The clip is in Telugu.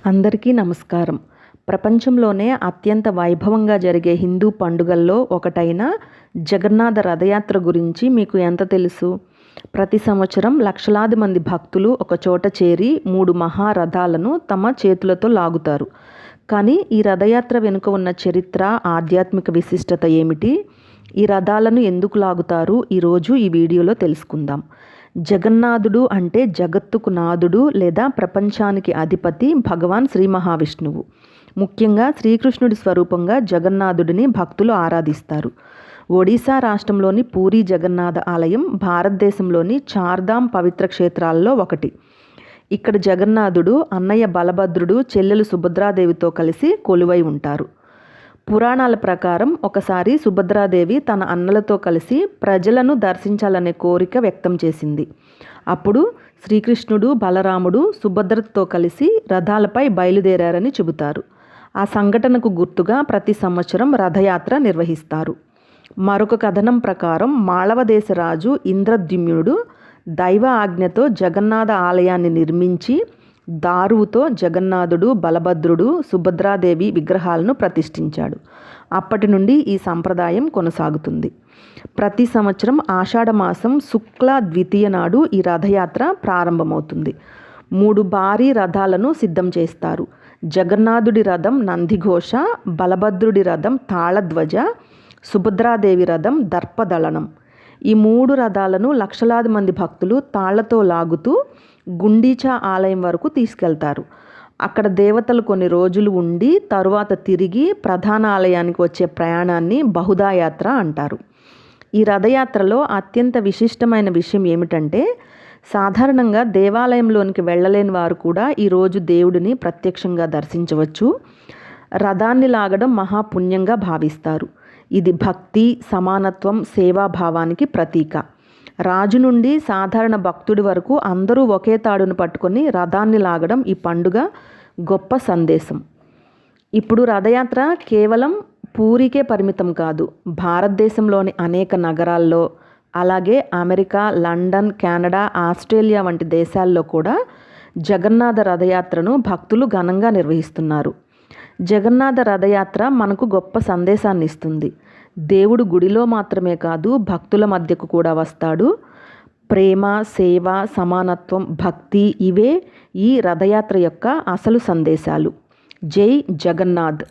అందరికీ నమస్కారం. ప్రపంచంలోనే అత్యంత వైభవంగా జరిగే హిందూ పండుగల్లో ఒకటైన జగన్నాథ రథయాత్ర గురించి మీకు ఎంత తెలుసు? ప్రతి సంవత్సరం లక్షలాది మంది భక్తులు ఒక చోట చేరి 3 మహారథాలను తమ చేతులతో లాగుతారు. కానీ ఈ రథయాత్ర వెనుక ఉన్న చరిత్ర, ఆధ్యాత్మిక విశిష్టత ఏమిటి? ఈ రథాలను ఎందుకు లాగుతారు? ఈరోజు ఈ వీడియోలో తెలుసుకుందాం. జగన్నాథుడు అంటే జగత్తుకు నాథుడు లేదా ప్రపంచానికి అధిపతి భగవాన్ శ్రీ మహావిష్ణువు. ముఖ్యంగా శ్రీకృష్ణుడి స్వరూపంగా జగన్నాథుడిని భక్తులు ఆరాధిస్తారు. ఒడిశా రాష్ట్రంలోని పూరి జగన్నాథ ఆలయం భారతదేశంలోని చార్ధామ్ పవిత్ర క్షేత్రాల్లో ఒకటి. ఇక్కడ జగన్నాథుడు అన్నయ్య బలభద్రుడు, చెల్లెలు సుభద్రాదేవితో కలిసి కొలువై ఉంటారు. పురాణాల ప్రకారం ఒకసారి సుభద్రాదేవి తన అన్నలతో కలిసి ప్రజలను దర్శించాలనే కోరిక వ్యక్తం చేసింది. అప్పుడు శ్రీకృష్ణుడు, బలరాముడు సుభద్రతో కలిసి రథాలపై బయలుదేరారని చెబుతారు. ఆ సంఘటనకు గుర్తుగా ప్రతి సంవత్సరం రథయాత్ర నిర్వహిస్తారు. మరొక కథనం ప్రకారం మాళవదేశ రాజు ఇంద్రద్యుమ్నుడు దైవ ఆజ్ఞతో జగన్నాథ ఆలయాన్ని నిర్మించి దారువుతో జగన్నాథుడు, బలభద్రుడు, సుభద్రాదేవి విగ్రహాలను ప్రతిష్ఠించాడు. అప్పటి నుండి ఈ సంప్రదాయం కొనసాగుతుంది. ప్రతి సంవత్సరం ఆషాఢమాసం శుక్ల ద్వితీయ నాడు ఈ రథయాత్ర ప్రారంభమవుతుంది. 3 భారీ రథాలను సిద్ధం చేస్తారు. జగన్నాథుడి రథం నందిఘోష, బలభద్రుడి రథం తాళధ్వజ, సుభద్రాదేవి రథం దర్పదళనం. ఈ 3 రథాలను లక్షలాది మంది భక్తులు తాళ్లతో లాగుతూ గుండీచా ఆలయం వరకు తీసుకెళ్తారు. అక్కడ దేవతలు కొన్ని రోజులు ఉండి తరువాత తిరిగి ప్రధాన ఆలయానికి వచ్చే ప్రయాణాన్ని బహుదాయాత్ర అంటారు. ఈ రథయాత్రలో అత్యంత విశిష్టమైన విషయం ఏమిటంటే, సాధారణంగా దేవాలయంలోనికి వెళ్ళలేని వారు కూడా ఈరోజు దేవుడిని ప్రత్యక్షంగా దర్శించవచ్చు. రథాన్ని లాగడం మహాపుణ్యంగా భావిస్తారు. ఇది భక్తి, సమానత్వం, సేవాభావానికి ప్రతీక. రాజు నుండి సాధారణ భక్తుడి వరకు అందరూ ఒకే తాడును పట్టుకొని రథాన్ని లాగడం ఈ పండుగ గొప్ప సందేశం. ఇప్పుడు రథయాత్ర కేవలం పూరికే పరిమితం కాదు. భారతదేశంలోని అనేక నగరాల్లో, అలాగే అమెరికా, లండన్, కెనడా, ఆస్ట్రేలియా వంటి దేశాల్లో కూడా జగన్నాథ రథయాత్రను భక్తులు ఘనంగా నిర్వహిస్తున్నారు. జగన్నాథ రథయాత్ర మనకు గొప్ప సందేశాన్ని ఇస్తుంది. దేవుడు గుడిలో మాత్రమే కాదు, భక్తుల మధ్యకు కూడా వస్తాడు. ప్రేమ, సేవ, సమానత్వం, భక్తి ఇవే ఈ రథయాత్ర యొక్క అసలు సందేశాలు. జై జగన్నాథ్.